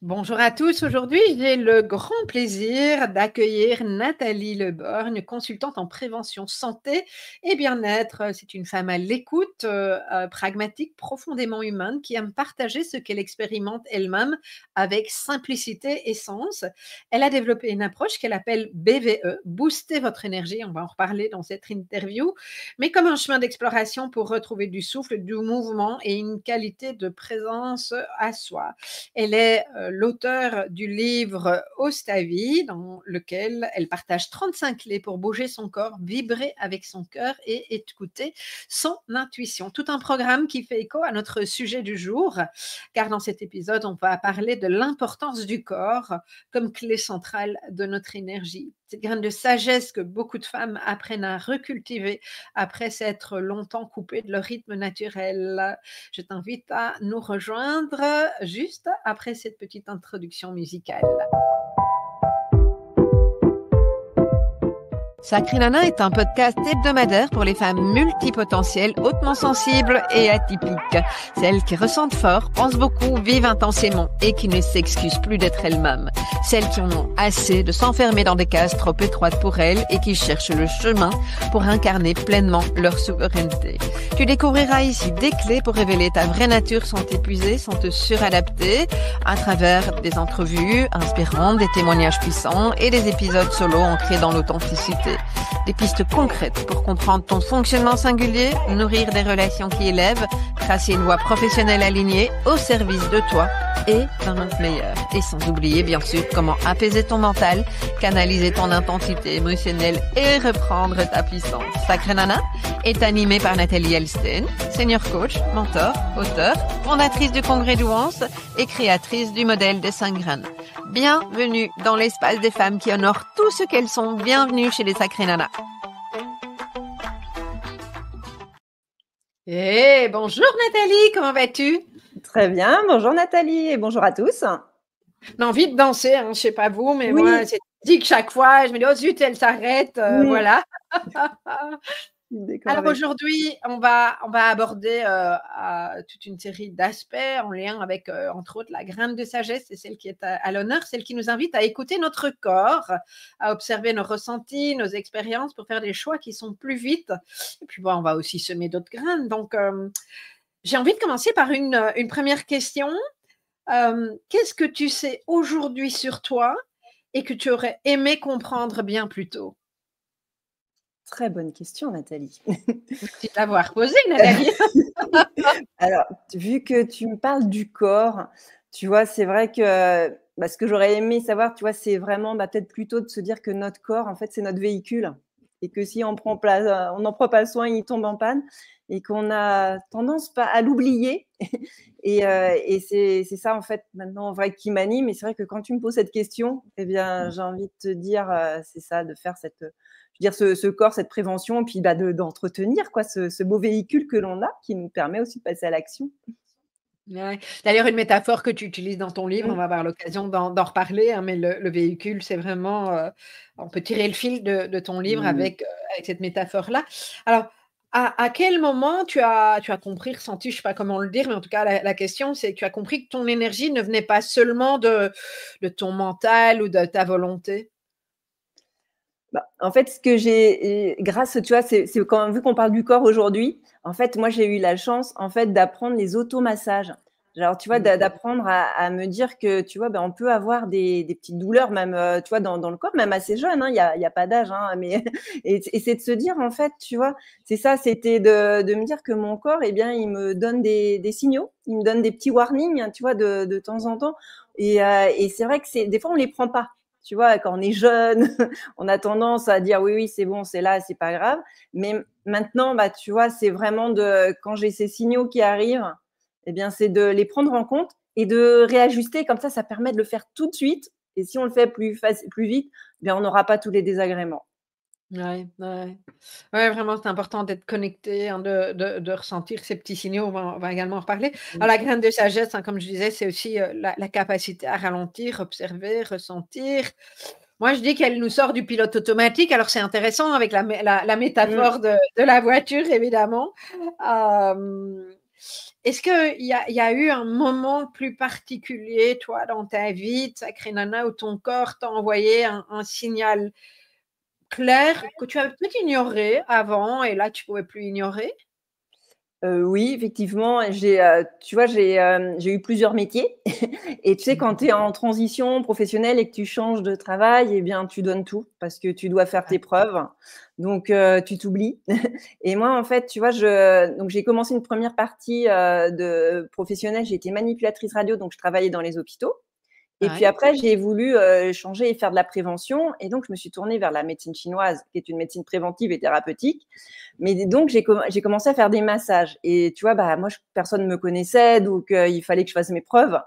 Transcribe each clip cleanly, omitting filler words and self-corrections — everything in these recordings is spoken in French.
Bonjour à tous. Aujourd'hui, j'ai le grand plaisir d'accueillir Nathalie Leborgne, consultante en prévention santé et bien-être. C'est une femme à l'écoute, pragmatique, profondément humaine, qui aime partager ce qu'elle expérimente elle-même avec simplicité et sens. Elle a développé une approche qu'elle appelle BVE, booster votre énergie. On va en reparler dans cette interview, mais comme un chemin d'exploration pour retrouver du souffle, du mouvement et une qualité de présence à soi. Elle est l'auteure du livre Ostavi, dans lequel elle partage 35 clés pour bouger son corps, vibrer avec son cœur et écouter son intuition. Tout un programme qui fait écho à notre sujet du jour, car dans cet épisode, on va parler de l'importance du corps comme clé centrale de notre énergie. Cette graine de sagesse que beaucoup de femmes apprennent à recultiver après s'être longtemps coupées de leur rythme naturel. Je t'invite à nous rejoindre juste après cette petite introduction musicale. Sacré Nana est un podcast hebdomadaire pour les femmes multipotentielles, hautement sensibles et atypiques. Celles qui ressentent fort, pensent beaucoup, vivent intensément et qui ne s'excusent plus d'être elles-mêmes. Celles qui en ont assez de s'enfermer dans des cases trop étroites pour elles et qui cherchent le chemin pour incarner pleinement leur souveraineté. Tu découvriras ici des clés pour révéler ta vraie nature sans t'épuiser, sans te suradapter, à travers des entrevues inspirantes, des témoignages puissants et des épisodes solo ancrés dans l'authenticité. Des pistes concrètes pour comprendre ton fonctionnement singulier, nourrir des relations qui élèvent, tracer une voie professionnelle alignée au service de toi et d'un monde meilleur. Et sans oublier, bien sûr, comment apaiser ton mental, canaliser ton intensité émotionnelle et reprendre ta puissance. Sacré Nana est animée par Nathalie Elsten, senior coach, mentor, auteur, fondatrice du Congrès d'Ouance et créatrice du modèle des 5 graines. Bienvenue dans l'espace des femmes qui honorent tout ce qu'elles sont. Bienvenue chez les Sacré Nana. Hey, bonjour Nathalie, comment vas-tu? Très bien, bonjour Nathalie et bonjour à tous. J'ai envie de danser, hein, je sais pas vous, mais oui. Moi, c'est dit que chaque fois, je me dis, oh zut, elle s'arrête, voilà. Alors aujourd'hui, on va aborder toute une série d'aspects en lien avec, entre autres, la graine de sagesse, c'est celle qui est à l'honneur, celle qui nous invite à écouter notre corps, à observer nos ressentis, nos expériences pour faire des choix qui sont plus vite. Et puis bon, on va aussi semer d'autres graines. Donc, j'ai envie de commencer par une première question. Qu'est-ce que tu sais aujourd'hui sur toi et que tu aurais aimé comprendre bien plus tôt? Très bonne question, Nathalie. Merci de l'avoir posée, Nathalie. Alors, vu que tu me parles du corps, tu vois, c'est vrai que ce que j'aurais aimé savoir, tu vois, c'est vraiment peut-être plutôt de se dire que notre corps, en fait, c'est notre véhicule et que si on n'en prend pas soin, il tombe en panne et qu'on a tendance à l'oublier. Et c'est ça, en fait, maintenant, en vrai, qui m'anime. Et c'est vrai que quand tu me poses cette question, eh bien, j'ai envie de te dire, c'est ça, de faire ce corps, cette prévention, puis d'entretenir ce beau véhicule que l'on a, qui nous permet aussi de passer à l'action. Ouais. D'ailleurs, une métaphore que tu utilises dans ton livre, on va avoir l'occasion d'en reparler, hein, mais le véhicule, c'est vraiment, on peut tirer le fil de ton livre avec cette métaphore-là. Alors, à quel moment tu as compris, ressenti, je ne sais pas comment le dire, mais en tout cas, la question, c'est que tu as compris que ton énergie ne venait pas seulement de ton mental ou de ta volonté? En fait, ce que j'ai, grâce, tu vois, c'est vu qu'on parle du corps aujourd'hui, en fait, moi, j'ai eu la chance, en fait, d'apprendre les automassages. Alors, tu vois, d'apprendre à me dire que, tu vois, on peut avoir des petites douleurs, même, tu vois, dans le corps, même assez jeune, hein, il y a pas d'âge, hein, mais et c'est de se dire, en fait, tu vois, c'est ça, c'était de me dire que mon corps, eh bien, il me donne des signaux, il me donne des petits warnings, hein, tu vois, de temps en temps. Et c'est vrai que des fois, on les prend pas. Tu vois, quand on est jeune, on a tendance à dire oui, c'est bon, c'est là, c'est pas grave. Mais maintenant, tu vois, c'est vraiment quand j'ai ces signaux qui arrivent, eh bien, c'est de les prendre en compte et de réajuster. Comme ça permet de le faire tout de suite. Et si on le fait plus vite, eh bien, on n'aura pas tous les désagréments. Ouais, vraiment, c'est important d'être connecté, hein, de ressentir ces petits signaux. On va également en reparler. Alors, la graine de sagesse, hein, comme je disais, c'est aussi la capacité à ralentir, observer, ressentir. Moi, je dis qu'elle nous sort du pilote automatique. Alors, c'est intéressant avec la métaphore de la voiture, évidemment. Est-ce qu'il y a eu un moment plus particulier, toi, dans ta vie, sacrée nana, où ton corps t'a envoyé un signal clair que tu avais peut-être ignoré avant et là, tu pouvais plus ignorer? Oui, effectivement, tu vois, j'ai eu plusieurs métiers et tu sais, quand tu es en transition professionnelle et que tu changes de travail et bien, tu donnes tout parce que tu dois faire tes preuves, donc tu t'oublies et moi, en fait, tu vois, donc j'ai commencé une première partie, de professionnelle, j'ai été manipulatrice radio, donc je travaillais dans les hôpitaux et puis Ouais. après, j'ai voulu, changer et faire de la prévention et donc je me suis tournée vers la médecine chinoise, qui est une médecine préventive et thérapeutique. Mais donc j'ai commencé à faire des massages et tu vois, bah, moi personne ne me connaissait donc il fallait que je fasse mes preuves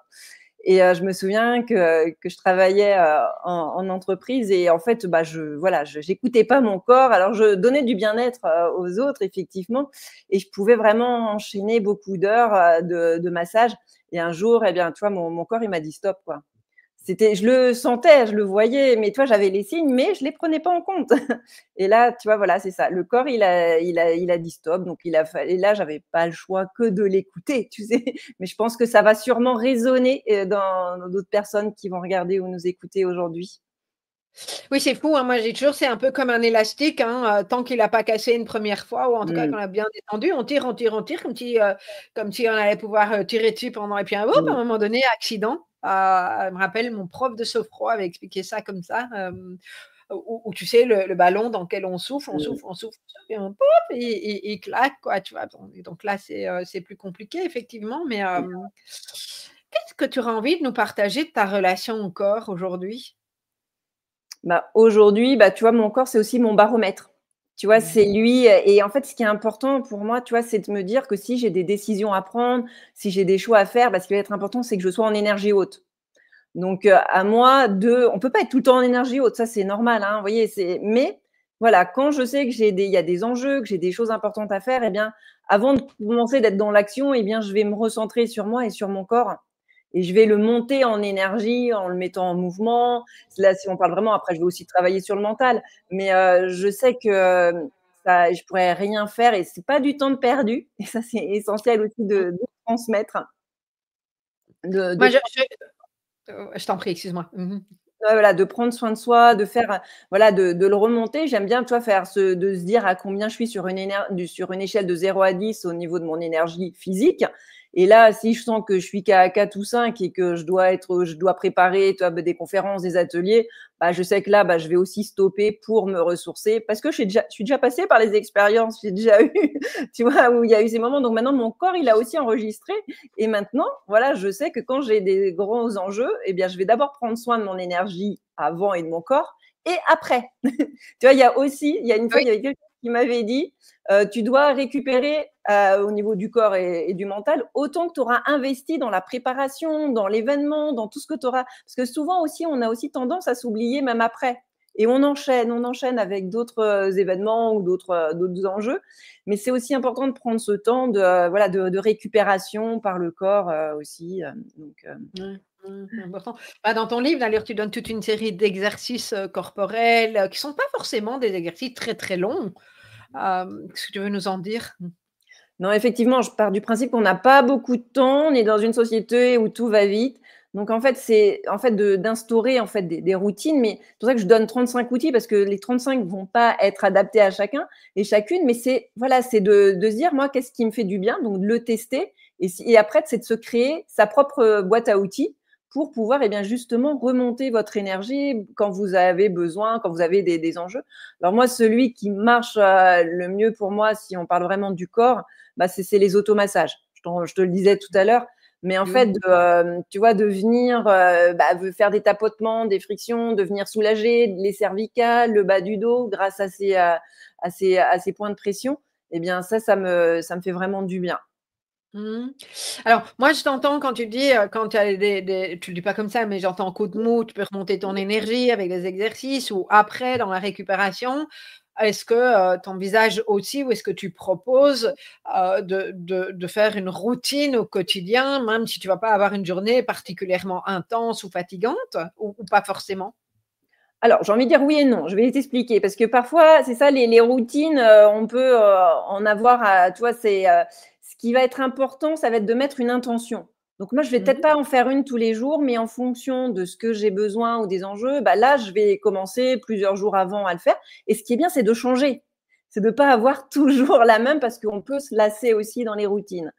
et je me souviens que je travaillais, en entreprise et en fait, bah, j'écoutais pas mon corps. Alors je donnais du bien-être, aux autres effectivement et je pouvais vraiment enchaîner beaucoup d'heures, de massage et un jour et bien, tu vois, mon corps il m'a dit: «Stop» quoi. Je le sentais, je le voyais, mais tu vois, j'avais les signes, mais je les prenais pas en compte. Et là, tu vois, voilà, c'est ça. Le corps, il a dit stop, donc il a fallu. Et là, j'avais pas le choix que de l'écouter, tu sais. Mais je pense que ça va sûrement résonner dans d'autres personnes qui vont regarder ou nous écouter aujourd'hui. Oui, c'est fou, hein, moi, j'ai toujours c'est un peu comme un élastique, hein, tant qu'il a pas cassé une première fois ou en tout cas Mmh, qu'on a bien détendu, on tire, on tire, on tire comme si on allait pouvoir, tirer dessus pendant et puis, hop, à un mmh, moment donné, accident. Je me rappelle mon prof de sophro avait expliqué ça comme ça, où tu sais le ballon dans lequel on souffle, on mmh. souffle, on souffle, et on pop, il claque quoi, tu vois? Donc là, c'est plus compliqué effectivement, mais, qu'est-ce que tu aurais envie de nous partager de ta relation au corps aujourd'hui? Bah, aujourd'hui, bah, tu vois, mon corps, c'est aussi mon baromètre. Tu vois, Mmh. c'est lui et en fait, ce qui est important pour moi, tu vois, c'est de me dire que si j'ai des décisions à prendre, si j'ai des choix à faire, bah, ce qui va être important, c'est que je sois en énergie haute. Donc, à moi de on peut pas être tout le temps en énergie haute, ça c'est normal, hein, vous voyez? Mais voilà, quand je sais que il y a des enjeux, que j'ai des choses importantes à faire et bien, avant de commencer d'être dans l'action et bien, je vais me recentrer sur moi et sur mon corps et je vais le monter en énergie en le mettant en mouvement. Là, si on parle vraiment après je vais aussi travailler sur le mental, mais je sais que, ça je pourrais rien faire et c'est pas du temps de perdu et ça c'est essentiel aussi de transmettre, de Moi je t'en prie, excuse-moi. Mmh. ouais, voilà, de prendre soin de soi, de faire, voilà, de le remonter. J'aime bien, tu vois, de se dire à combien je suis sur une échelle de 0 à 10 au niveau de mon énergie physique. Et là, si je sens que je suis qu'à 4 ou 5 et que je dois préparer, tu vois, des conférences, des ateliers, bah, je sais que là, bah, je vais aussi stopper pour me ressourcer parce que je suis déjà passée par les expériences, j'ai déjà eu, tu vois, où il y a eu ces moments. Donc maintenant, mon corps, il a aussi enregistré et maintenant, voilà, je sais que quand j'ai des gros enjeux, eh bien, je vais d'abord prendre soin de mon énergie avant et de mon corps et après. Tu vois, il y a une fois, Oui. il y avait quelqu'un qui m'avait dit, tu dois récupérer, au niveau du corps et du mental, autant que tu auras investi dans la préparation, dans l'événement, dans tout ce que tu auras parce que souvent aussi, on a aussi tendance à s'oublier même après et on enchaîne avec d'autres, événements ou d'autres enjeux. Mais c'est aussi important de prendre ce temps voilà, de récupération par le corps, aussi, Ouais, c'est important. Bah, dans ton livre, d'ailleurs, tu donnes toute une série d'exercices, corporels, qui sont pas forcément des exercices très, très longs. Qu'est-ce que tu veux nous en dire? Non, effectivement, je pars du principe qu'on n'a pas beaucoup de temps, on est dans une société où tout va vite. Donc en fait, c'est en fait d'instaurer en fait des routines, mais c'est pour ça que je donne 35 outils parce que les 35 vont pas être adaptés à chacun et chacune, mais c'est voilà, c'est de se dire moi qu'est-ce qui me fait du bien, donc de le tester et après c'est de se créer sa propre, boîte à outils pour pouvoir et bien justement remonter votre énergie quand vous avez besoin, quand vous avez des enjeux. Alors moi, celui qui marche, le mieux pour moi, si on parle vraiment du corps, bah, c'est les automassages. Je te le disais tout à l'heure, mais en fait, Oui. tu vois, de venir, bah, faire des tapotements, des frictions, de venir soulager les cervicales, le bas du dos grâce à ces points de pression et bien ça me fait vraiment du bien. Mmh. Alors, moi, je t'entends quand tu dis, quand tu as des tu le dis pas comme ça, mais j'entends coup de mou, tu peux remonter ton énergie avec des exercices ou après dans la récupération. Est-ce que, tu envisages aussi ou est-ce que tu proposes, de faire une routine au quotidien, même si tu vas pas avoir une journée particulièrement intense ou fatigante ou pas forcément? Alors, j'ai envie de dire oui et non. Je vais t'expliquer parce que parfois, c'est ça les routines, on peut, en avoir tu vois, ce qui va être important, ça va être de mettre une intention. Donc moi, je vais peut-être Mmh. pas en faire une tous les jours, mais en fonction de ce que j'ai besoin ou des enjeux, bah là, je vais commencer plusieurs jours avant à le faire. Et ce qui est bien, c'est de changer. C'est de pas avoir toujours la même parce qu'on peut se lasser aussi dans les routines.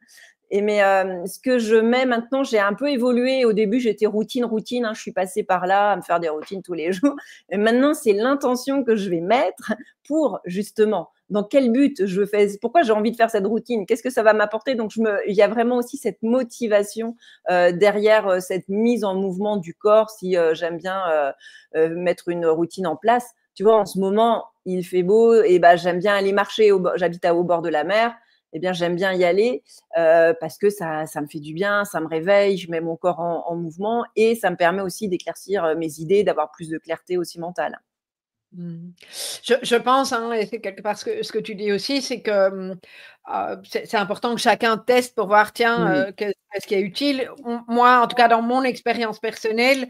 Et mais ce que je mets maintenant, j'ai un peu évolué. Au début, j'étais routine, routine, hein, je suis passée par là à me faire des routines tous les jours. Et maintenant, c'est l'intention que je vais mettre pour justement, dans quel but je fais, pourquoi j'ai envie de faire cette routine, qu'est-ce que ça va m'apporter. Donc, il y a vraiment aussi cette motivation derrière cette mise en mouvement du corps. Si j'aime bien mettre une routine en place, tu vois, en ce moment, il fait beau et ben j'aime bien aller marcher. J'habite au bord de la mer. Eh bien, j'aime bien y aller parce que ça me fait du bien, ça me réveille, je mets mon corps en mouvement et ça me permet aussi d'éclaircir mes idées, d'avoir plus de clarté aussi mentale. Mmh. Je pense, hein, et c'est quelque part ce que tu dis aussi, c'est que, c'est important que chacun teste pour voir, Mmh. tiens, qu'est-ce qui est utile. Moi, en tout cas, dans mon expérience personnelle,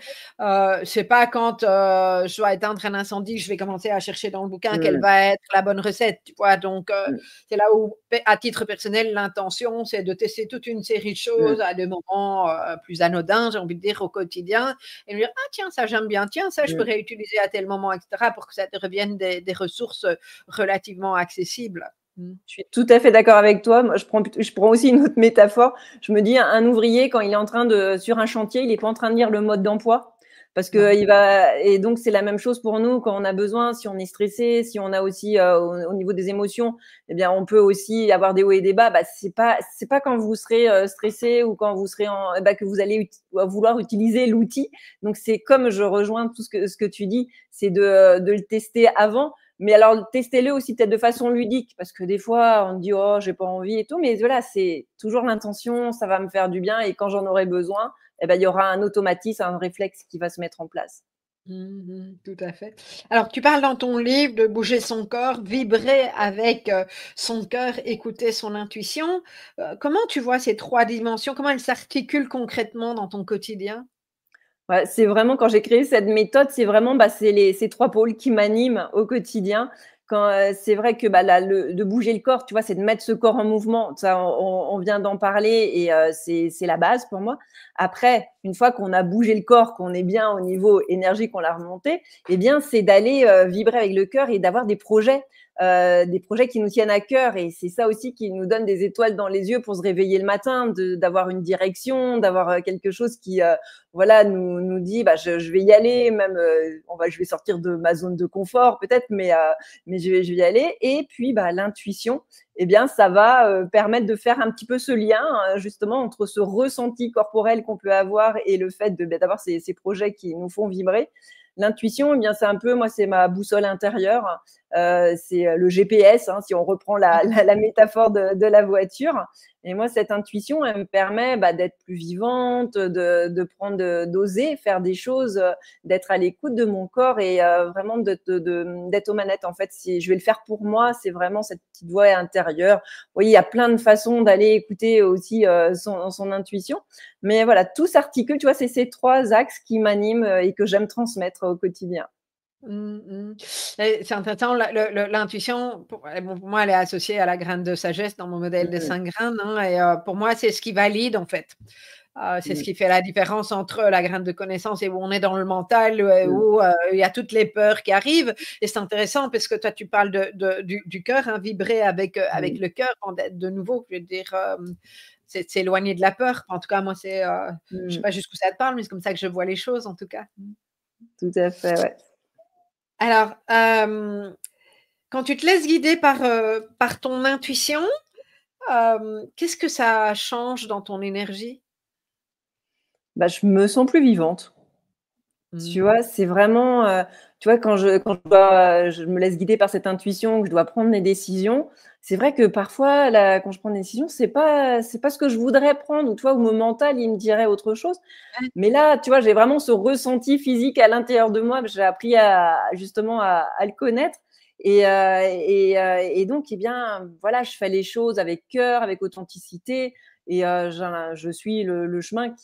c'est pas quand, je dois éteindre un incendie que je vais commencer à chercher dans le bouquin quelle Mmh. va être la bonne recette, tu vois? Donc, Mmh. c'est là où, à titre personnel, l'intention, c'est de tester toute une série de Mmh. choses à des moments, plus anodins, j'ai envie de dire, au quotidien et me dire: «Ah tiens, ça j'aime bien, tiens, ça je Mmh. pourrais utiliser à tel moment» et cetera pour que ça devienne des ressources, relativement accessibles. Mmh. Je suis tout à fait d'accord avec toi. Moi, je prends aussi une autre métaphore. Je me dis, un ouvrier, quand il est en train de, sur un chantier, il n'est pas en train de lire le mode d'emploi. Parce que Non. il va, et donc c'est la même chose pour nous quand on a besoin, si on est stressé, si on a aussi au niveau des émotions, eh bien on peut aussi avoir des hauts et des bas. Bah, c'est pas quand vous serez stressé ou quand vous serez que vous allez vouloir utiliser l'outil. Donc c'est comme je rejoins tout ce que tu dis, c'est de le tester avant. Mais alors, testez-le aussi peut-être de façon ludique, parce que des fois, on dit, oh, j'ai pas envie et tout. Mais voilà, c'est toujours l'intention, ça va me faire du bien. Et quand j'en aurai besoin, eh ben, il y aura un automatisme, un réflexe qui va se mettre en place. Mmh, tout à fait. Alors tu parles dans ton livre de bouger son corps, vibrer avec, son cœur, écouter son intuition. Comment tu vois ces 3 dimensions? Comment elles s'articulent concrètement dans ton quotidien? Ouais, c'est vraiment quand j'ai créé cette méthode, c'est vraiment, c'est ces 3 pôles qui m'animent au quotidien. Quand, c'est vrai que, là, de bouger le corps, tu vois, c'est de mettre ce corps en mouvement. Ça, on vient d'en parler et c'est la base pour moi. Après, une fois qu'on a bougé le corps, qu'on est bien au niveau énergie, qu'on l'a remonté, eh bien, c'est d'aller, vibrer avec le cœur et d'avoir des projets qui nous tiennent à cœur et c'est ça aussi qui nous donne des étoiles dans les yeux pour se réveiller le matin, d'avoir une direction, d'avoir, quelque chose qui, voilà, nous dit, je vais y aller, même, je vais sortir de ma zone de confort peut-être, mais je vais y aller. Et puis, l'intuition, eh bien, ça va permettre de faire un petit peu ce lien, justement, entre ce ressenti corporel qu'on peut avoir et le fait d'avoir ces projets qui nous font vibrer. L'intuition, eh bien, c'est un peu, moi, c'est ma boussole intérieure. C'est le GPS, hein, si on reprend la métaphore de la voiture. Et moi, cette intuition, elle me permet d'être plus vivante, d'oser faire des choses, d'être à l'écoute de mon corps et vraiment d'être aux manettes. En fait, si je vais le faire pour moi, c'est vraiment cette petite voix intérieure. Oui, il y a plein de façons d'aller écouter aussi son intuition. Mais voilà, tout s'articule, tu vois, c'est ces 3 axes qui m'animent et que j'aime transmettre au quotidien. Mmh mh. Et c'est intéressant la le l'intuition pour moi, elle est associée à la graine de sagesse dans mon modèle des Mmh, 5 graines, hein et pour moi, c'est ce qui valide, en fait. C'est ce mmh, qui fait la différence entre la graine de connaissance et où on est dans le mental, mmh, où, il y a toutes les peurs qui arrivent et c'est intéressant parce que toi, tu parles du cœur, hein, vibrer avec mmh, le cœur, de nouveau, je veux dire, c'est s'éloigner de la peur. En tout cas, moi, je sais mmh. pas jusqu'où ça te parle, mais c'est comme ça que je vois les choses, en tout cas. Mmh. Tout à fait, ouais. Alors, quand tu te laisses guider par ton intuition, qu'est-ce que ça change dans ton énergie? Je me sens plus vivante. Tu Mmh. vois? C'est vraiment, tu vois, quand je me laisse guider par cette intuition, que je dois prendre des décisions, c'est vrai que parfois, quand je prends des décisions, c'est pas ce que je voudrais prendre ou tu vois, où mon mental, il me dirait autre chose. Ouais. Mais là, tu vois, j'ai vraiment ce ressenti physique à l'intérieur de moi, j'ai appris à justement à le connaître Et donc, eh bien, voilà, je fais les choses avec cœur, avec authenticité. Et je suis le chemin que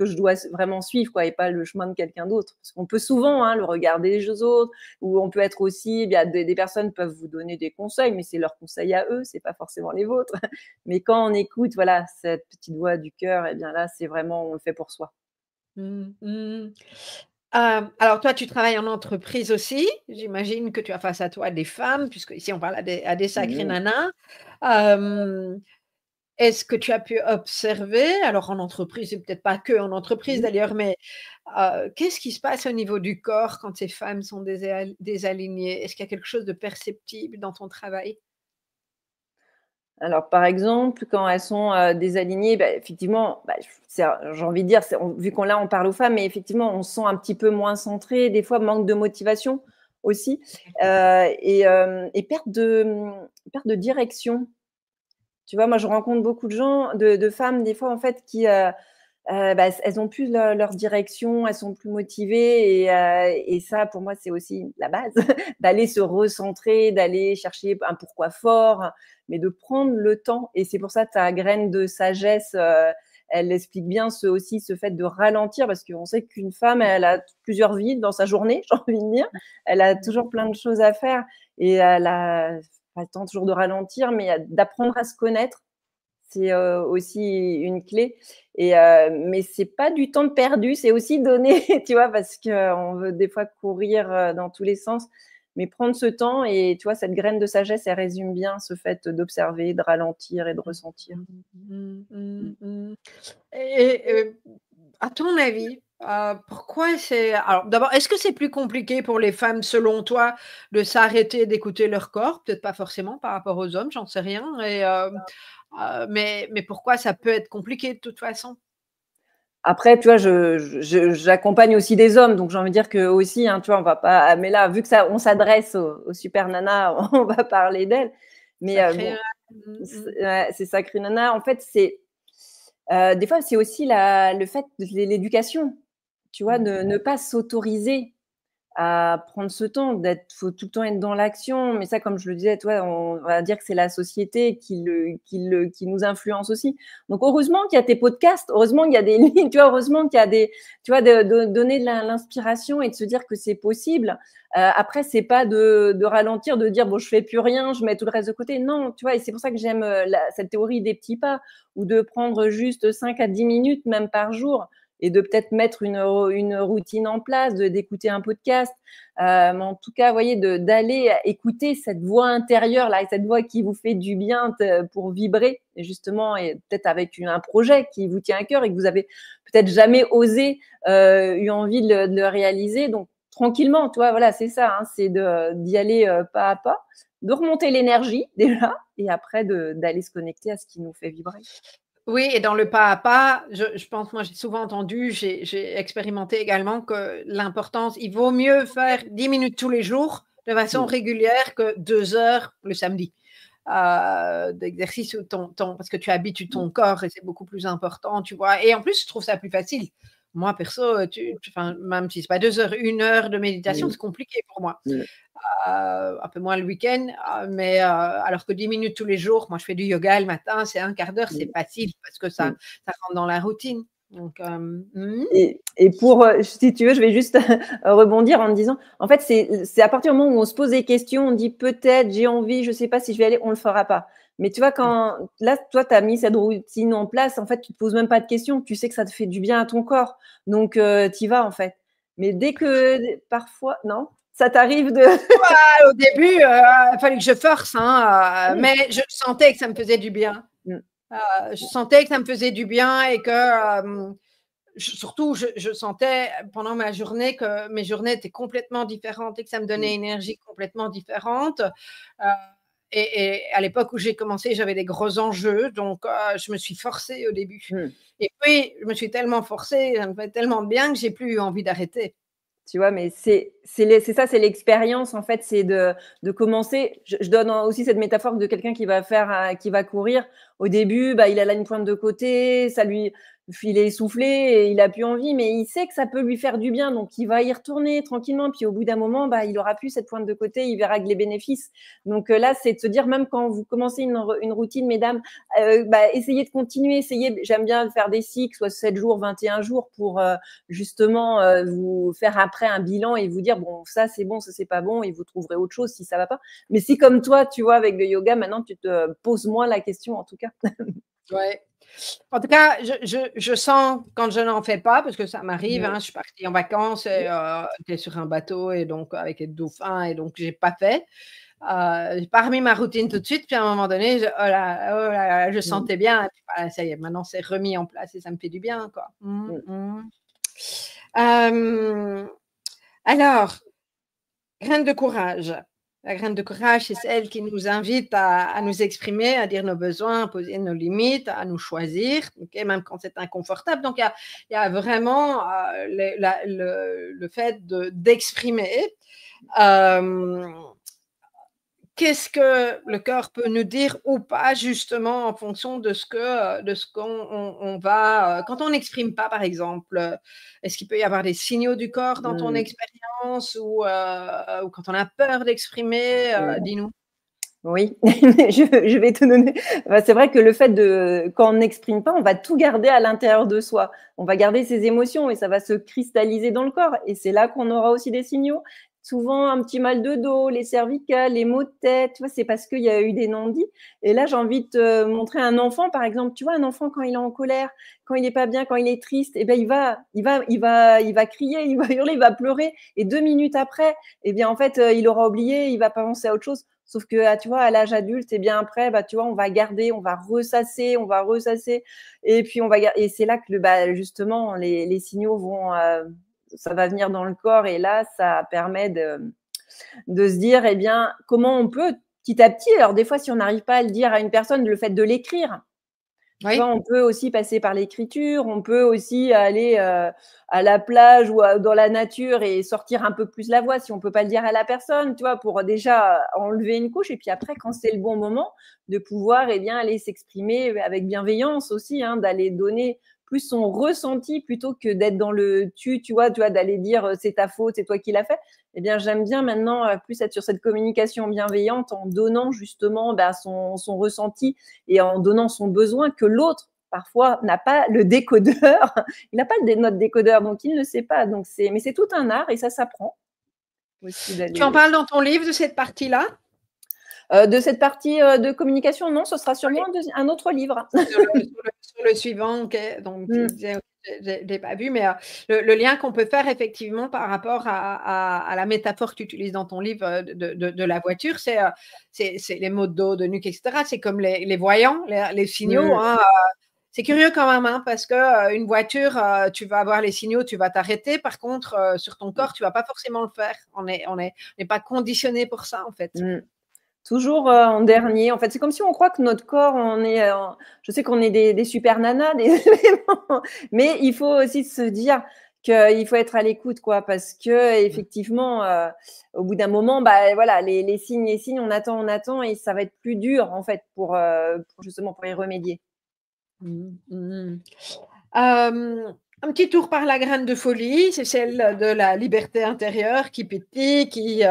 je dois vraiment suivre, quoi, et pas le chemin de quelqu'un d'autre. Parce qu'on peut souvent, hein, le regarder les autres, ou on peut être aussi, eh bien, des personnes peuvent vous donner des conseils, mais c'est leurs conseils à eux, c'est pas forcément les vôtres. Mais quand on écoute, voilà, cette petite voix du cœur, eh bien là, c'est vraiment, on le fait pour soi. Mmh mh. Alors toi, tu travailles en entreprise aussi. J'imagine que tu as face à toi des femmes, puisque ici on parle à des sacrées Mmh. nanas. Hem, Est-ce que tu as pu observer, alors en entreprise et peut-être pas que en entreprise Mmh. d'ailleurs, mais qu'est-ce qui se passe au niveau du corps quand ces femmes sont désalignées? Est-ce qu'il y a quelque chose de perceptible dans ton travail? Alors, par exemple, quand elles sont, désalignées, bah, effectivement, bah, j'ai envie de dire, vu qu'on là, on parle aux femmes, mais effectivement, on se sent un petit peu moins centré, des fois manque de motivation aussi, et perte de direction. Tu vois? Moi, je rencontre beaucoup de gens, de femmes, des fois, en fait, qui, bah, elles ont plus leur direction, elles sont plus motivées, et ça, pour moi, c'est aussi la base, d'aller se recentrer, d'aller chercher un pourquoi fort, mais de prendre le temps. Et c'est pour ça, ta graine de sagesse, elle explique bien aussi ce fait de ralentir, parce qu'on sait qu'une femme, elle a plusieurs vies dans sa journée, j'ai envie de dire. Elle a Mmh. toujours plein de choses à faire, et elle a pas le temps toujours de ralentir, mais d'apprendre à se connaître, c'est, aussi une clé. Mais c'est pas du temps de perdu, c'est aussi donner, tu vois? Parce qu'on veut des fois courir, dans tous les sens, mais prendre ce temps. Et tu vois, cette graine de sagesse, elle résume bien ce fait d'observer, de ralentir et de Mmh. ressentir. Mmh, Mmh. mmh, mmh. À ton avis, pourquoi c'est alors d'abord, est-ce que c'est plus compliqué pour les femmes, selon toi, de s'arrêter d'écouter leur corps? Peut-être pas forcément par rapport aux hommes, j'en sais rien mais pourquoi ça peut être compliqué de toute façon? Après, tu vois, j'accompagne aussi des hommes, donc j'ai envie de dire qu'eux aussi, hein, tu vois, on va pas, mais là, vu que ça on s'adresse aux super nanas, on va parler d'elles. Mais Sacré, bon, mmh mh. c'est ouais, c'est sacré nana. En fait, des fois, c'est aussi le fait de l'éducation, tu vois? Mmh. Ne pas s'autoriser à prendre ce temps faut tout le temps être dans l'action. Mais ça, comme je le disais, toi, on va dire que c'est la société qui nous influence aussi. Donc heureusement qu'il y a tes podcasts, heureusement qu'il y a des lignes, tu vois? Heureusement qu'il y a tu vois, de donner de l'inspiration et de se dire que c'est possible. Après, c'est pas de ralentir, de dire: «Bon, je fais plus rien, je mets tout le reste de côté». Non, tu vois? Et c'est pour ça que j'aime, cette théorie des petits pas, ou de prendre juste 5 à 10 minutes, même par jour, et de peut-être mettre une routine en place, d'écouter un podcast. Mais en tout cas, vous voyez, d'aller écouter cette voix intérieure là, et cette voix qui vous fait du bien, pour vibrer, et justement, et peut-être avec un projet qui vous tient à cœur et que vous avez peut-être jamais osé, eu envie de le réaliser. Donc tranquillement, tu vois, voilà, c'est ça, hein, c'est d'y aller, pas à pas, de remonter l'énergie déjà, et après d'aller se connecter à ce qui nous fait vibrer. Oui, et dans le pas à pas, je pense, moi j'ai souvent entendu, j'ai expérimenté également que l'importance il vaut mieux faire 10 minutes tous les jours de façon Mmh. régulière que 2 heures le samedi, d'exercice où ton parce que tu habitues Mmh. ton corps et c'est beaucoup plus important, tu vois? Et en plus, je trouve ça plus facile. Moi perso, enfin, même si c'est pas 2 heures, 1 heure de méditation, Mmh. c'est compliqué pour moi. Mmh. Un peu moins le week-end, mais alors que 10 minutes tous les jours, moi je fais du yoga le matin, c'est un quart d'heure, c'est Mmh. facile parce que Mmh. ça rentre dans la routine. Donc mmh Et pour, si tu veux, je vais juste rebondir en me disant, en fait, c'est à partir du moment où on se pose des questions, on dit: «Peut-être, j'ai envie, je sais pas si je vais aller», on le fera pas. Mais tu vois, quand là, toi, tu as mis cette routine en place, en fait, tu te poses même pas de questions, tu sais que ça te fait du bien à ton corps, donc tu y vas, en fait. Mais dès que parfois non? Ça t'arrive de Au début, il fallait que je force, hein, oui. mais je sentais que ça me faisait du bien. Mmh. Je sentais que ça me faisait du bien et que, surtout je sentais pendant ma journée que mes journées étaient complètement différentes et que ça me donnait Mmh. une énergie complètement différente. Et à l'époque où j'ai commencé, j'avais des gros enjeux, donc je me suis forcée au début. Mmh. Et puis, je me suis tellement forcée, ça me fait tellement de bien que j'ai plus eu envie d'arrêter. Tu vois? Mais c'est ça, c'est l'expérience, en fait, c'est de commencer. Je donne aussi cette métaphore de quelqu'un qui va courir. Au début, bah, il a la ligne pointe de côté, ça lui il est essoufflé et il a plus envie, mais il sait que ça peut lui faire du bien, donc il va y retourner tranquillement. Puis au bout d'un moment, bah, il aura plus cette pointe de côté, il verra que les bénéfices. Donc là, c'est de se dire, même quand vous commencez une routine, mesdames, bah, essayez de continuer, essayez. J'aime bien faire des cycles, soit 7 jours, 21 jours, pour justement vous faire après un bilan et vous dire, bon, ça c'est bon, ça c'est pas bon, et vous trouverez autre chose si ça va pas. Mais si comme toi, tu vois, avec le yoga, maintenant tu te poses moins la question, en tout cas. Ouais. En tout cas, je sens quand je n'en fais pas, parce que ça m'arrive, hein, je suis partie en vacances et j'étais sur un bateau et donc avec les dauphins et donc j'ai pas fait. J'ai pas remis ma routine tout de suite, puis à un moment donné, oh là, je sentais bien et puis voilà, ça y est, maintenant c'est remis en place et ça me fait du bien, quoi. Hem, alors, graine de courage. La graine de courage, c'est celle qui nous invite à nous exprimer, à dire nos besoins, à poser nos limites, à nous choisir, OK, même quand c'est inconfortable. Donc il y a vraiment, le fait d'exprimer. Hem, Qu'est-ce que le cœur peut nous dire ou pas justement en fonction de ce qu'on on va, quand on n'exprime pas par exemple, est-ce qu'il peut y avoir des signaux du corps dans ton expérience ou quand on a peur d'exprimer, dis-nous? Oui, je vais te donner. Bah, c'est vrai que le fait de quand on n'exprime pas, on va tout garder à l'intérieur de soi. On va garder ses émotions et ça va se cristalliser dans le corps et c'est là qu'on aura aussi des signaux. Souvent un petit mal de dos, les cervicales, les maux de tête, tu vois? C'est parce qu'il y a eu des non-dits et là, j'ai envie de te montrer un enfant, par exemple, tu vois? Un enfant quand il est en colère, quand il est pas bien, quand il est triste, et ben il va crier, il va hurler, il va pleurer et 2 minutes après, eh bien, en fait, il aura oublié, il va penser à autre chose. Sauf que, tu vois, à l'âge adulte, et bien après, bah, tu vois, on va garder, on va ressasser, et puis et c'est là que justement, les signaux vont, ça va venir dans le corps, et là, ça permet de se dire, eh bien, comment on peut petit à petit. Alors des fois, si on n'arrive pas à le dire à une personne, le fait de l'écrire, tu vois, Oui? on peut aussi passer par l'écriture, on peut aussi aller, à la plage ou dans la nature et sortir un peu plus la voix si on peut pas le dire à la personne, tu vois? Pour déjà enlever une couche, et puis après quand c'est le bon moment, de pouvoir, eh bien, aller s'exprimer avec bienveillance aussi, hein, d'aller donner plus son ressenti plutôt que d'être dans le tu vois? Tu vois? D'aller dire, «C'est ta faute, c'est toi qui l'as fait». Eh bien, j'aime bien maintenant, plus être sur cette communication bienveillante en donnant justement, bah, son ressenti et en donnant son besoin que l'autre, parfois, n'a pas le décodeur. Il n'a pas notre décodeur, donc il ne le sait pas. Mais c'est tout un art et ça s'apprend aussi Tu en d'aller. parles dans ton livre de cette partie-là? De cette partie de communication, non, ce sera sûrement un autre livre. Sur le suivant, OK, donc tu Mm. disais OK, j'ai l'ai pas vu, mais le lien qu'on peut faire effectivement par rapport à la métaphore que tu utilises dans ton livre, de la voiture, c'est les maux de dos, de nuque et cetera. C'est comme les voyants, les signaux, Mm. hein, c'est curieux quand même, hein, parce que, une voiture, tu vas avoir les signaux, tu vas t'arrêter. Par contre, sur ton corps, tu vas pas forcément le faire. On n'est pas conditionné pour ça, en fait. Mm. Toujours, en dernier. En fait, c'est comme si on croit que notre corps, on est, je sais qu'on est des super nanas, mais il faut aussi se dire qu'il faut être à l'écoute, quoi, parce qu'effectivement, au bout d'un moment, bah, voilà, les signes, on attend et ça va être plus dur, en fait, pour justement pour y remédier. Mmh mh. Un petit tour par la graine de folie, c'est celle de la liberté intérieure qui pétille, qui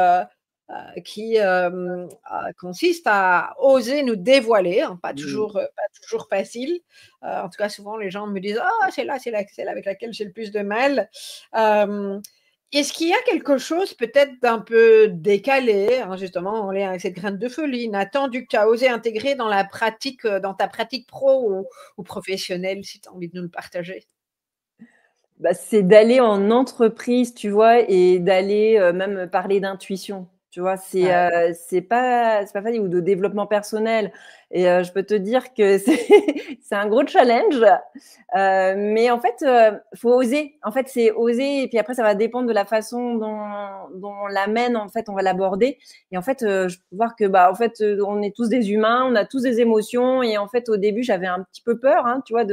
consiste à oser nous dévoiler, hein, Mmh. pas toujours facile. En tout cas, souvent les gens me disent: «Ah, c'est celle avec laquelle j'ai le plus de mal». Hem, Est-ce qu'il y a quelque chose peut-être d'un peu décalé, hein, justement en lien avec cette graine de folie, inattendu, que tu as osé intégrer dans la pratique, dans ta pratique pro ou professionnelle, si tu as envie de nous le partager? Bah, c'est d'aller en entreprise, tu vois? Et d'aller, même parler d'intuition, tu vois? Ouais. C'est pas facile, ou de développement personnel, et je peux te dire que c'est un gros challenge, mais en fait, faut oser. En fait, c'est oser, et puis après ça va dépendre de la façon dont on l'amène, en fait, on va l'aborder, et en fait, je peux voir que, bah, en fait, on est tous des humains, on a tous des émotions, et en fait, au début, j'avais un petit peu peur, hein, tu vois?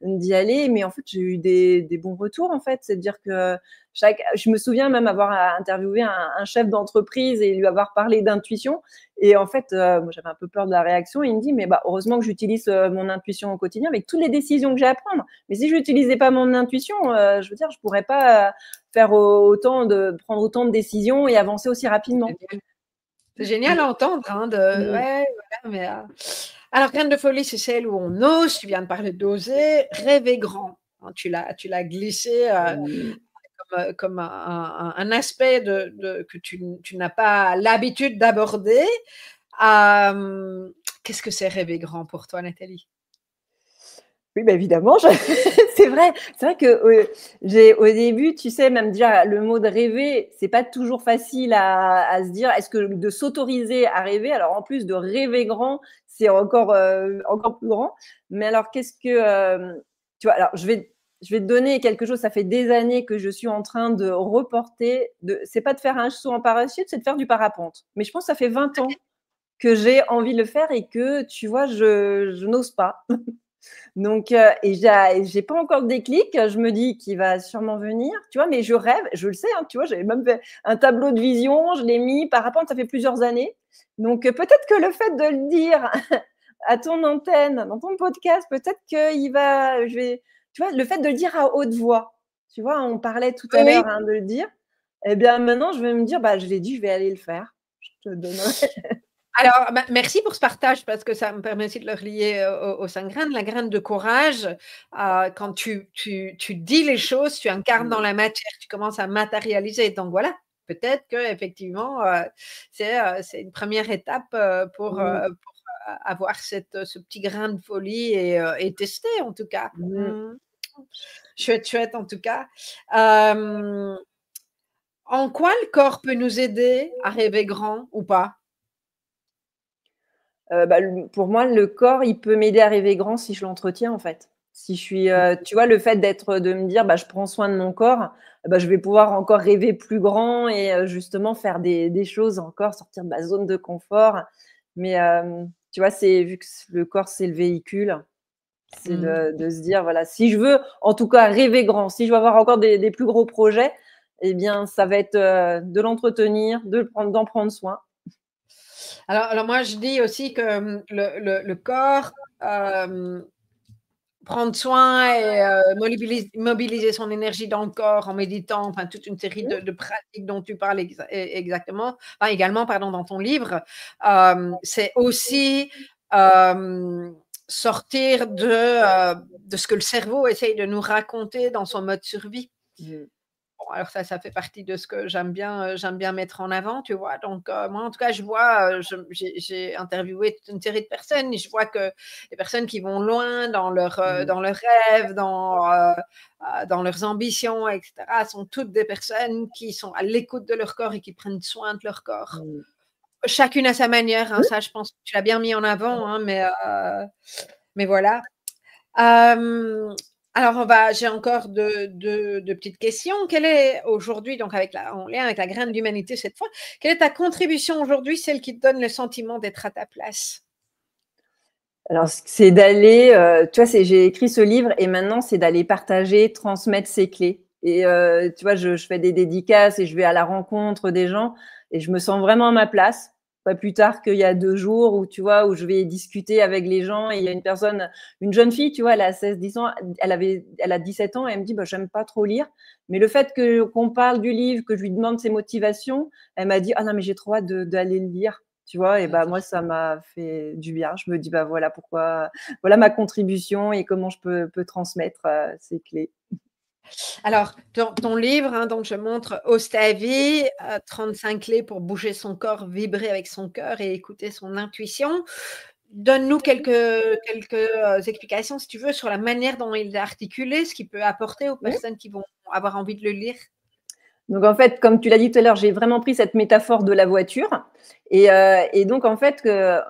D'y aller, mais en fait, j'ai eu des bons retours, en fait. C'est-à-dire que je me souviens même avoir interviewé un chef d'entreprise et lui avoir parlé d'intuition, et en fait, moi, j'avais un peu peur de la réaction réaction. Il me dit, mais heureusement que j'utilise mon intuition au quotidien avec toutes les décisions que j'ai à prendre. Mais si je n'utilisais pas mon intuition, je veux dire, je pourrais pas prendre autant de décisions et avancer aussi rapidement. C'est génial à entendre, hein, ouais, voilà, mais alors Graines de folie, c'est celle où on ose, tu viens de parler d'oser, rêver grand, hein, tu l'as glissé, comme un aspect que tu n'as pas l'habitude d'aborder. Qu'est-ce que c'est rêver grand pour toi, Nathalie? Oui, évidemment, c'est vrai que au début, tu sais, même déjà le mot de rêver, c'est pas toujours facile à se dire. Est-ce que de s'autoriser à rêver, alors en plus de rêver grand, c'est encore plus grand. Mais alors, qu'est-ce que tu vois? Alors, je vais te donner quelque chose. Ça fait des années que je suis en train de reporter. C'est pas de faire un saut en parachute, c'est de faire du parapente. Mais je pense que ça fait 20 ans que j'ai envie de le faire et que, tu vois, je n'ose pas. Donc, et j'ai pas encore de déclic. Je me dis qu'il va sûrement venir, tu vois, mais je rêve, je le sais, hein, tu vois, j'avais même fait un tableau de vision, je l'ai mis parapente, ça fait plusieurs années. Donc, peut-être que le fait de le dire à ton antenne, dans ton podcast, peut-être qu'il va, tu vois, le fait de le dire à haute voix, tu vois, on parlait tout à Oui. l'heure de le dire. Eh bien, maintenant, je vais me dire, je l'ai dit, je vais aller le faire. Je te donnerai. Alors, merci pour ce partage parce que ça me permet aussi de le relier aux 5 graines. La graine de courage, quand tu dis les choses, tu incarnes dans la matière, tu commences à matérialiser. Donc voilà, peut-être qu'effectivement, c'est une première étape pour avoir ce petit grain de folie et tester en tout cas. Chouette, chouette en tout cas. En quoi le corps peut nous aider à rêver grand ou pas? Pour moi, le corps, il peut m'aider à rêver grand si je l'entretiens, en fait. Si je suis, tu vois, le fait de me dire, je prends soin de mon corps, je vais pouvoir encore rêver plus grand et justement faire des choses encore, sortir de ma zone de confort. Mais tu vois, c'est vu que le corps, c'est le véhicule, c'est de se dire, voilà, si je veux, en tout cas, rêver grand, si je veux avoir encore des plus gros projets, eh bien, ça va être de l'entretenir, d'en prendre soin. Alors moi, je dis aussi que le corps, prendre soin et mobiliser son énergie dans le corps en méditant, enfin toute une série de pratiques dont tu parles exactement, enfin également, pardon, dans ton livre, c'est aussi sortir de ce que le cerveau essaye de nous raconter dans son mode survie. Bon, alors ça fait partie de ce que j'aime bien mettre en avant, tu vois? Donc, moi, en tout cas, je vois, j'ai interviewé toute une série de personnes et je vois que les personnes qui vont loin dans dans leurs rêves, dans leurs ambitions et cetera, sont toutes des personnes qui sont à l'écoute de leur corps et qui prennent soin de leur corps. Chacune à sa manière, hein, ça, je pense que tu l'as bien mis en avant, hein, mais voilà. Alors j'ai encore deux petites questions. Quelle est aujourd'hui, donc en lien avec la graine d'humanité cette fois, quelle est ta contribution aujourd'hui, celle qui te donne le sentiment d'être à ta place? Alors, c'est d'aller, tu vois, j'ai écrit ce livre et maintenant, c'est d'aller partager, transmettre ces clés. Et tu vois, je fais des dédicaces et je vais à la rencontre des gens et je me sens vraiment à ma place. Pas plus tard qu'il y a 2 jours où, tu vois, où je vais discuter avec les gens et il y a une jeune fille, tu vois, elle a 16-10 ans, elle a 17 ans et elle me dit: «J'aime pas trop lire». Mais le fait qu'on parle du livre, que je lui demande ses motivations, elle m'a dit: «Ah non, mais j'ai trop hâte d'aller le lire». Tu vois? Et moi, ça m'a fait du bien. Je me dis: voilà pourquoi, voilà ma contribution et comment je peux transmettre, ces clés. Alors, ton livre, hein, donc je montre «Ose ta vie», 35 clés pour bouger son corps, vibrer avec son cœur et écouter son intuition. Donne-nous quelques explications, si tu veux, sur la manière dont il est articulé, ce qu'il peut apporter aux Mmh. personnes qui vont avoir envie de le lire. Donc en fait, comme tu l'as dit tout à l'heure, j'ai vraiment pris cette métaphore de la voiture et donc en fait,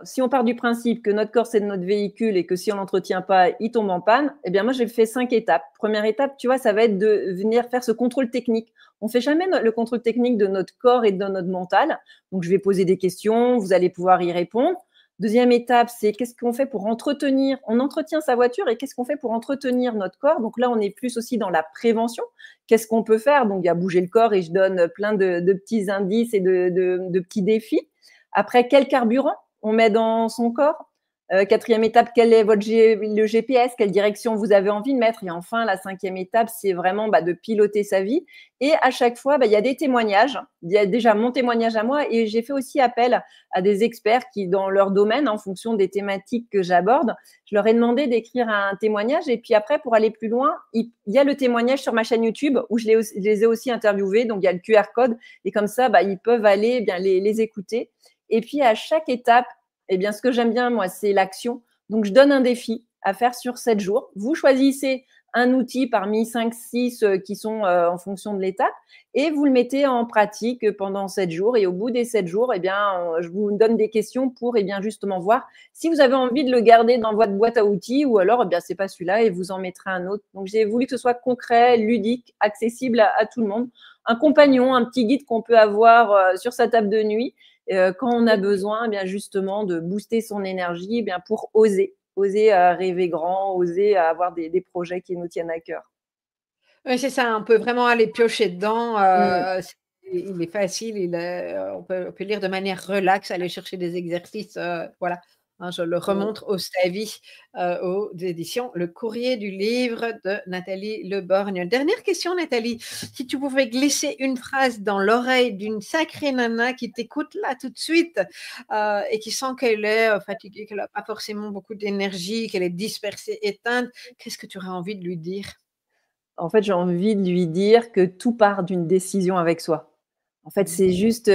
si on part du principe que notre corps, c'est notre véhicule et que si on l'entretient pas, il tombe en panne, eh bien moi, j'ai fait 5 étapes. Première étape, tu vois, ça va être de venir faire ce contrôle technique. On fait jamais le contrôle technique de notre corps et de notre mental. Donc je vais poser des questions, vous allez pouvoir y répondre. Deuxième étape, c'est qu'est-ce qu'on fait pour entretenir? On entretient sa voiture et qu'est-ce qu'on fait pour entretenir notre corps? Donc là, on est plus aussi dans la prévention. Qu'est-ce qu'on peut faire? Donc, il y a bouger le corps et je donne plein de petits indices et de petits défis. Après, quel carburant on met dans son corps? 4e étape, quel est le GPS, quelle direction vous avez envie de mettre. Et enfin, la 5e étape, c'est vraiment de piloter sa vie. Et à chaque fois, il y a des témoignages. Il y a déjà mon témoignage à moi et j'ai fait aussi appel à des experts qui, dans leur domaine, en fonction des thématiques que j'aborde, je leur ai demandé d'écrire un témoignage. Et puis après, pour aller plus loin, il y a le témoignage sur ma chaîne YouTube où je les ai aussi interviewés. Donc, il y a le QR code et comme ça, ils peuvent aller les écouter. Et puis, à chaque étape, ce que j'aime bien, moi, c'est l'action. Donc, je donne un défi à faire sur 7 jours. Vous choisissez un outil parmi 5, 6 qui sont en fonction de l'étape et vous le mettez en pratique pendant 7 jours. Et au bout des 7 jours, je vous donne des questions pour justement voir si vous avez envie de le garder dans votre boîte à outils ou alors, c'est pas celui-là et vous en mettrez un autre. Donc, j'ai voulu que ce soit concret, ludique, accessible à tout le monde. Un compagnon, un petit guide qu'on peut avoir sur sa table de nuit quand on a besoin justement de booster son énergie pour oser rêver grand, oser avoir des projets qui nous tiennent à cœur. Oui, c'est ça, on peut vraiment aller piocher dedans. Il est facile, on peut lire de manière relaxe, aller chercher des exercices. Voilà. Hein, je le remontre au Stavi, aux éditions Le Courrier du Livre de Nathalie Le Borgne. Dernière question, Nathalie. Si tu pouvais glisser une phrase dans l'oreille d'une sacrée nana qui t'écoute là tout de suite et qui sent qu'elle est fatiguée, qu'elle n'a pas forcément beaucoup d'énergie, qu'elle est dispersée, éteinte, qu'est-ce que tu aurais envie de lui dire? En fait, j'ai envie de lui dire que tout part d'une décision avec soi. En fait, c'est juste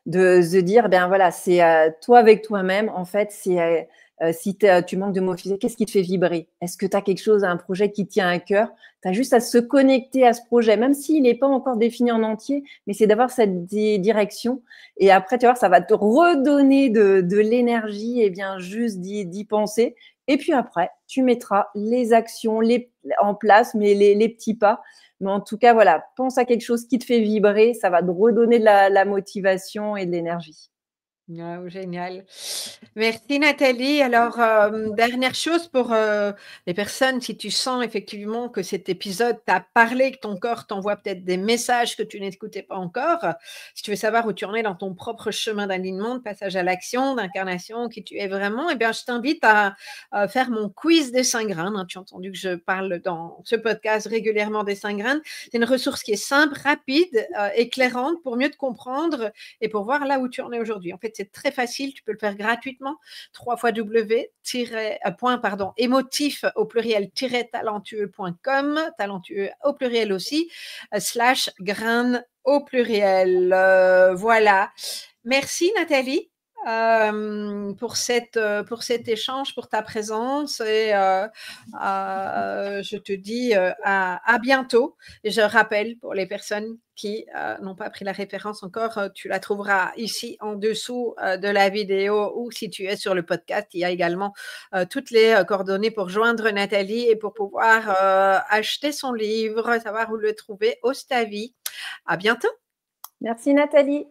de se dire, voilà, c'est toi avec toi-même. En fait, c'est si tu manques de motivation, qu'est-ce qui te fait vibrer? Est-ce que tu as quelque chose, un projet qui tient à cœur? Tu as juste à se connecter à ce projet, même s'il n'est pas encore défini en entier, mais c'est d'avoir cette direction. Et après, tu vas voir, ça va te redonner de l'énergie et juste d'y penser. Et puis après, tu mettras les actions en place, mais les petits pas. Mais en tout cas, voilà, pense à quelque chose qui te fait vibrer, ça va te redonner de la motivation et de l'énergie. Waouh, génial. Merci Nathalie. Alors, dernière chose pour les personnes, si tu sens effectivement que cet épisode t'a parlé, que ton corps t'envoie peut-être des messages que tu n'écoutais pas encore, si tu veux savoir où tu en es dans ton propre chemin d'alignement, de passage à l'action, d'incarnation, qui tu es vraiment, je t'invite à faire mon quiz des 5 graines. Hein. Tu as entendu que je parle dans ce podcast régulièrement des 5 graines. C'est une ressource qui est simple, rapide, éclairante pour mieux te comprendre et pour voir là où tu en es aujourd'hui. En fait, c'est très facile, tu peux le faire gratuitement. 3 fois émotif au pluriel talentueux.com, talentueux au pluriel aussi, /graines au pluriel. Voilà. Merci Nathalie. Pour cet échange, pour ta présence et je te dis à bientôt. Et je rappelle pour les personnes qui n'ont pas pris la référence encore, tu la trouveras ici en dessous de la vidéo ou si tu es sur le podcast, il y a également toutes les coordonnées pour joindre Nathalie et pour pouvoir acheter son livre, savoir où le trouver au Stavi. À bientôt. Merci Nathalie.